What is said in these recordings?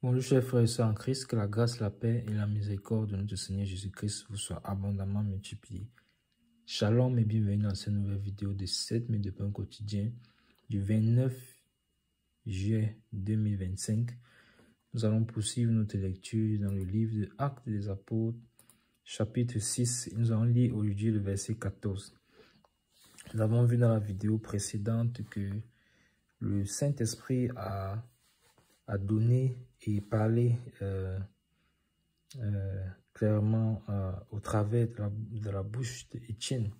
Bonjour chers frères et sœurs en Christ, que la grâce, la paix et la miséricorde de notre Seigneur Jésus-Christ vous soient abondamment multipliées. Shalom et bienvenue dans cette nouvelle vidéo de 7 minutes de pain quotidien du 29 juillet 2025. Nous allons poursuivre notre lecture dans le livre de Actes des Apôtres, chapitre 6. Et nous allons lire aujourd'hui le verset 14. Nous avons vu dans la vidéo précédente que le Saint-Esprit a donné et parlé clairement au travers de la bouche d'Étienne.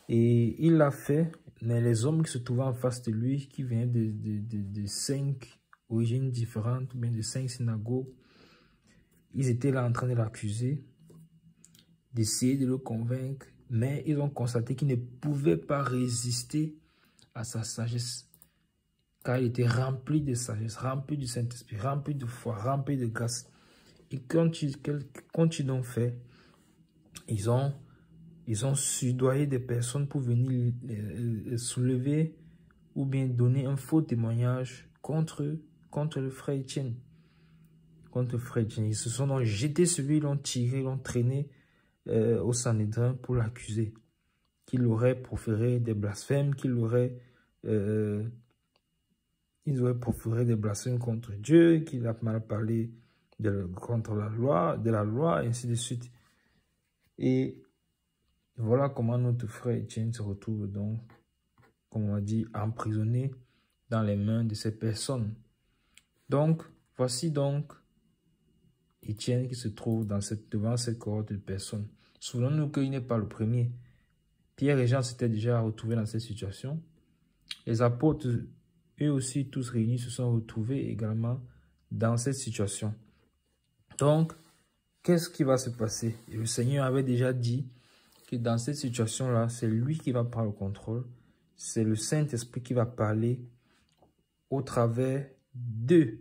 Et il l'a fait, mais les hommes qui se trouvaient en face de lui, qui venaient de 5 origines différentes, ou bien de 5 synagogues, ils étaient là en train de l'accuser, d'essayer de le convaincre, mais ils ont constaté qu'ils ne pouvaient pas résister à sa sagesse. Car il était rempli de sagesse, rempli du Saint-Esprit, rempli de foi, rempli de grâce. Et quand ils l'ont fait, ils ont soudoyé des personnes pour venir soulever ou bien donner un faux témoignage contre le frère Étienne. Contre le frère Étienne. Ils se sont donc jetés sur lui, l'ont tiré, l'ont traîné au Sanhédrin pour l'accuser. Qu'il aurait proféré des blasphèmes, ils auraient proféré des blasphèmes contre Dieu, qu'il a mal parlé contre de la loi, et ainsi de suite. Et voilà comment notre frère Étienne se retrouve donc, comme on a dit, emprisonné dans les mains de ces personnes. Donc, voici donc Étienne qui se trouve devant cette cohorte de personnes. Souvenons-nous qu'il n'est pas le premier. Pierre et Jean s'étaient déjà retrouvés dans cette situation. Les apôtres, eux aussi, tous réunis, se sont retrouvés également dans cette situation. Donc, qu'est-ce qui va se passer? Et le Seigneur avait déjà dit que dans cette situation-là, c'est lui qui va prendre le contrôle. C'est le Saint-Esprit qui va parler au travers d'eux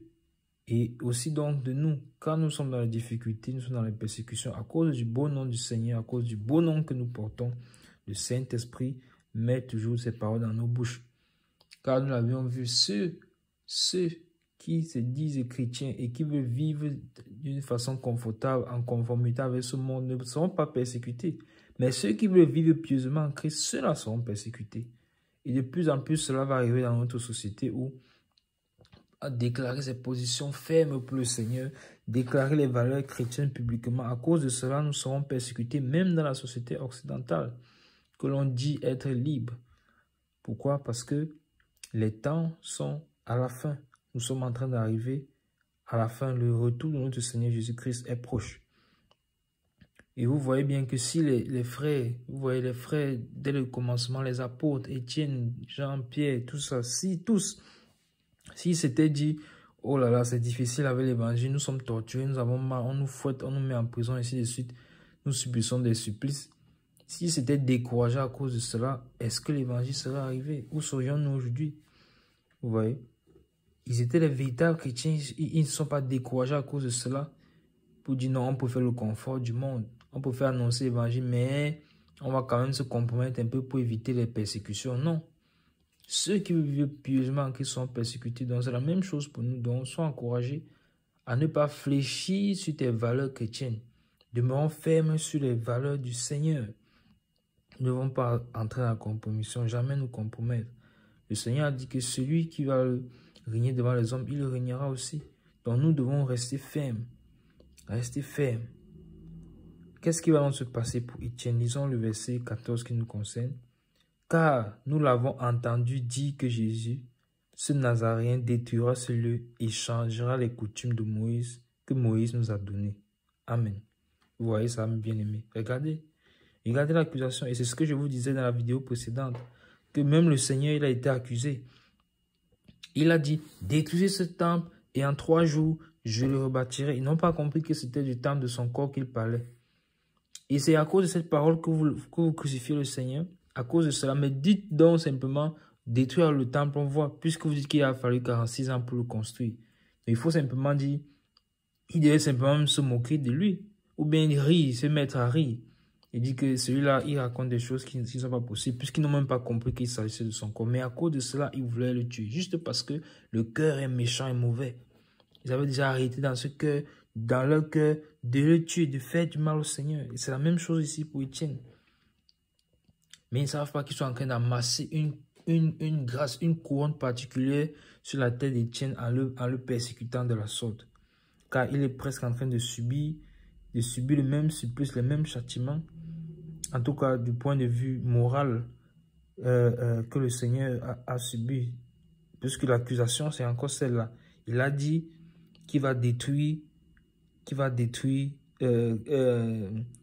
et aussi donc de nous. Quand nous sommes dans les difficultés, nous sommes dans les persécutions, à cause du beau nom du Seigneur, à cause du beau nom que nous portons, le Saint-Esprit met toujours ses paroles dans nos bouches. Car nous l'avions vu, ceux qui se disent chrétiens et qui veulent vivre d'une façon confortable, en conformité avec ce monde, ne seront pas persécutés. Mais ceux qui veulent vivre pieusement en Christ, ceux-là seront persécutés. Et de plus en plus, cela va arriver dans notre société où à déclarer ses positions fermes pour le Seigneur, déclarer les valeurs chrétiennes publiquement. À cause de cela, nous serons persécutés, même dans la société occidentale, que l'on dit être libre. Pourquoi? Parce que les temps sont à la fin. Nous sommes en train d'arriver à la fin. Le retour de notre Seigneur Jésus-Christ est proche. Et vous voyez bien que si les frères, vous voyez les frères, dès le commencement, les apôtres, Étienne, Jean, Pierre, tout ça, s'ils s'étaient dit, oh là là, c'est difficile avec l'évangile, nous sommes torturés, nous avons mal, on nous fouette, on nous met en prison, ainsi de suite, nous subissons des supplices. S'ils s'étaient découragés à cause de cela, est-ce que l'évangile serait arrivé? Où serions-nous aujourd'hui? Vous voyez? Ils étaient les véritables chrétiens, ils ne sont pas découragés à cause de cela. Pour dire non, on peut faire le confort du monde, on peut faire annoncer l'évangile, mais on va quand même se compromettre un peu pour éviter les persécutions. Non. Ceux qui vivent pieusement, qui sont persécutés, donc c'est la même chose pour nous. Donc, sois encouragés à ne pas fléchir sur tes valeurs chrétiennes. Demeurons fermes sur les valeurs du Seigneur. Nous ne devons pas entrer dans la compromission, jamais nous compromettre. Le Seigneur a dit que celui qui va régner devant les hommes, il régnera aussi. Donc nous devons rester fermes. Rester fermes. Qu'est-ce qui va donc se passer pour Étienne? Lisons le verset 14 qui nous concerne. Car nous l'avons entendu dire que Jésus, ce Nazaréen, détruira ce lieu et changera les coutumes de Moïse que Moïse nous a données. Amen. Vous voyez ça, mes bien-aimés. Regardez. Regardez l'accusation. Et c'est ce que je vous disais dans la vidéo précédente. Que même le Seigneur, il a été accusé. Il a dit, détruisez ce temple et en 3 jours, je le rebâtirai. Ils n'ont pas compris que c'était du temple de son corps qu'il parlait. Et c'est à cause de cette parole que vous crucifiez le Seigneur. À cause de cela, mais dites donc simplement détruire le temple, on voit, puisque vous dites qu'il a fallu 46 ans pour le construire. Mais il faut simplement dire, il devait simplement se moquer de lui. Ou bien rire, se mettre à rire. Il dit que celui-là, il raconte des choses qui ne sont pas possibles, puisqu'ils n'ont même pas compris qu'il s'agissait de son corps. Mais à cause de cela, ils voulaient le tuer, juste parce que le cœur est méchant et mauvais. Ils avaient déjà arrêté dans leur cœur, de le tuer, de faire du mal au Seigneur. Et c'est la même chose ici pour Étienne. Mais ils ne savent pas qu'ils sont en train d'amasser une grâce, une couronne particulière sur la tête d'Étienne en le persécutant de la sorte. Car il est presque en train de subir le même supplice, le même châtiment, en tout cas du point de vue moral que le Seigneur a subi. Puisque l'accusation, c'est encore celle-là. Il a dit qu'il va détruire, quand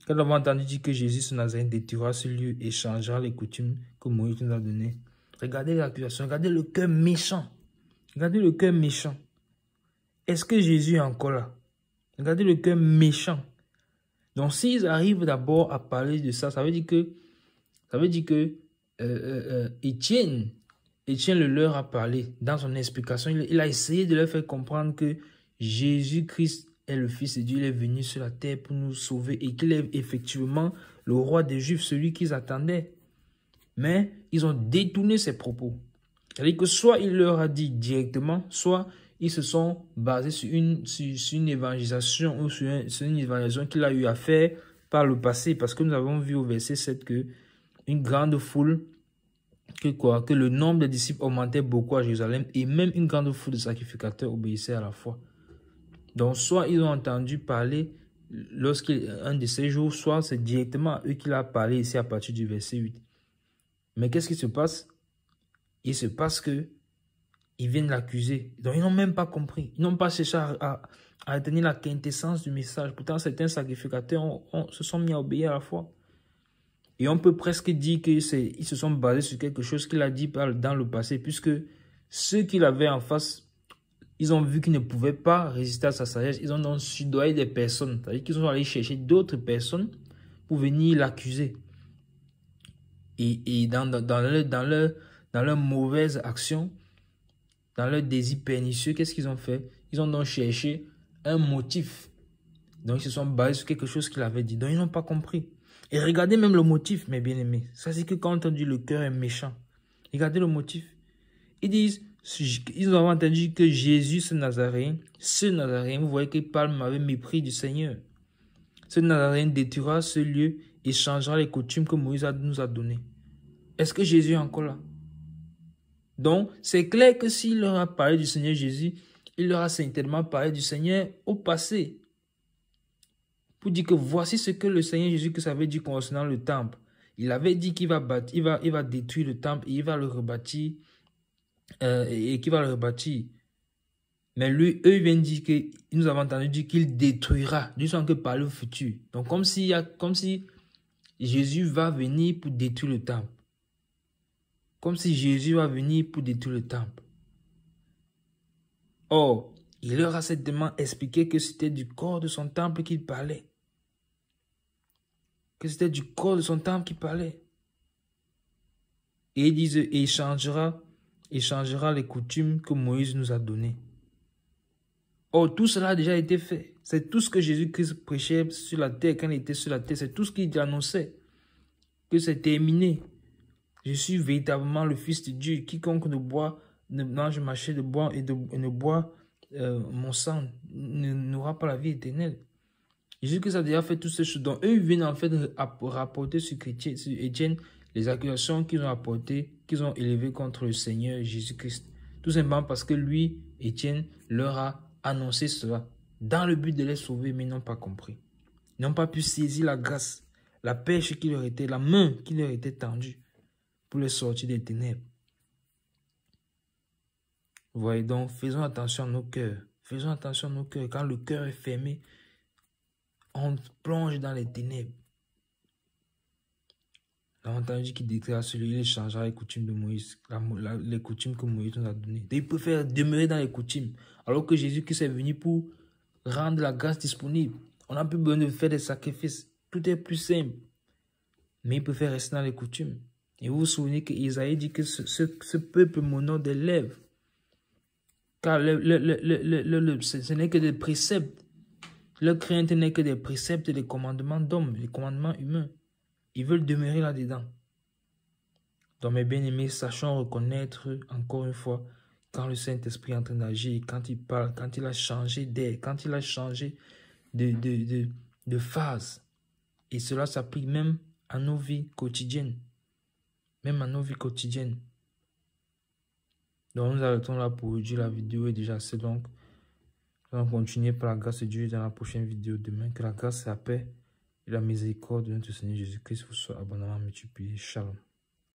on a entendu dire que Jésus, ce Nazarène, détruira ce lieu et changera les coutumes que Moïse nous a données. Regardez l'accusation, regardez le cœur méchant. Regardez le cœur méchant. Est-ce que Jésus est encore là? Regardez le cœur méchant. Donc, s'ils arrivent d'abord à parler de ça, ça veut dire que Étienne le leur a parlé dans son explication. Il a essayé de leur faire comprendre que Jésus-Christ est le Fils de Dieu. Il est venu sur la terre pour nous sauver et qu'il est effectivement le roi des Juifs, celui qu'ils attendaient. Mais ils ont détourné ses propos. C'est-à-dire que soit il leur a dit directement, soit ils se sont basés sur une évangélisation ou sur une évangélisation qu'il a eu à faire par le passé. Parce que nous avons vu au verset 7 que une grande foule, que le nombre de disciples augmentait beaucoup à Jérusalem et même une grande foule de sacrificateurs obéissaient à la foi. Donc, soit ils ont entendu parler lorsqu'un de ces jours, soit c'est directement à eux qu'il a parlé ici à partir du verset 8. Mais qu'est-ce qui se passe? Il se passe que ils viennent l'accuser. Donc, ils n'ont même pas compris. Ils n'ont pas cherché à retenir la quintessence du message. Pourtant, certains sacrificateurs se sont mis à obéir à la foi. Et on peut presque dire qu'ils se sont basés sur quelque chose qu'il a dit dans le passé, puisque ceux qu'il avait en face, ils ont vu qu'ils ne pouvaient pas résister à sa sagesse. Ils ont donc sudoyé des personnes. C'est-à-dire qu'ils sont allés chercher d'autres personnes pour venir l'accuser. Et dans leur mauvaise action, dans leur désir pernicieux, qu'est-ce qu'ils ont fait? Ils ont donc cherché un motif. Donc, ils se sont basés sur quelque chose qu'il avait dit. Donc, ils n'ont pas compris. Et regardez même le motif, mes bien-aimés. Ça, c'est que quand on dit le cœur est méchant. Regardez le motif. Ils disent, ils ont entendu que Jésus, ce Nazarène, vous voyez qu'il parle avec mépris du Seigneur. Ce Nazarène détruira ce lieu et changera les coutumes que Moïse nous a données. Est-ce que Jésus est encore là? Donc, c'est clair que s'il leur a parlé du Seigneur Jésus, il leur a certainement parlé du Seigneur au passé. Pour dire que voici ce que le Seigneur Jésus-Christ avait dit concernant le temple. Il avait dit qu'il va détruire le temple et il va le rebâtir. Mais lui, eux, ils viennent dire que nous avons entendu dire qu'il détruira. Nous sommes que par le futur. Donc, comme si Jésus va venir pour détruire le temple. Comme si Jésus va venir pour détruire le temple. Or, il leur a certainement expliqué que c'était du corps de son temple qu'il parlait. Que c'était du corps de son temple qu'il parlait. Et il disait, il changera les coutumes que Moïse nous a données. Or, tout cela a déjà été fait. C'est tout ce que Jésus-Christ prêchait sur la terre quand il était sur la terre. C'est tout ce qu'il annonçait. Que c'est terminé. Je suis véritablement le Fils de Dieu. Quiconque ne mange ma chair de bois et ne boit mon sang n'aura pas la vie éternelle. Jésus-Christ a déjà fait toutes ces choses. Donc, eux, ils viennent en fait rapporter sur Étienne les accusations qu'ils ont apportées, qu'ils ont élevées contre le Seigneur Jésus-Christ. Tout simplement parce que lui, Étienne, leur a annoncé cela dans le but de les sauver, mais ils n'ont pas compris. Ils n'ont pas pu saisir la grâce, la pêche qui leur était, la main qui leur était tendue pour les sortir des ténèbres. Vous voyez donc, faisons attention à nos cœurs. Faisons attention à nos cœurs. Quand le cœur est fermé, on plonge dans les ténèbres. On a entendu qu'il déclare celui-là, il changera les coutumes de Moïse, les coutumes que Moïse nous a données. Donc, il préfère demeurer dans les coutumes, alors que Jésus-Christ est venu pour rendre la grâce disponible. On n'a plus besoin de faire des sacrifices. Tout est plus simple. Mais il préfère rester dans les coutumes. Et vous vous souvenez qu'Isaïe dit que ce peuple m'honore des lèvres. Car ce n'est que des préceptes. Leur crainte n'est que des préceptes et des commandements d'hommes, les commandements humains. Ils veulent demeurer là-dedans. Donc mes bien-aimés, sachons reconnaître encore une fois quand le Saint-Esprit est en train d'agir, quand il parle, quand il a changé d'air, quand il a changé de phase. Et cela s'applique même à nos vies quotidiennes. Même à nos vies quotidiennes. Donc nous arrêtons là pour aujourd'hui. La vidéo est déjà assez longue. Nous allons continuer par la grâce de Dieu dans la prochaine vidéo demain. Que la grâce, la paix et la miséricorde de notre Seigneur Jésus-Christ vous soient abondamment multipliées. Shalom.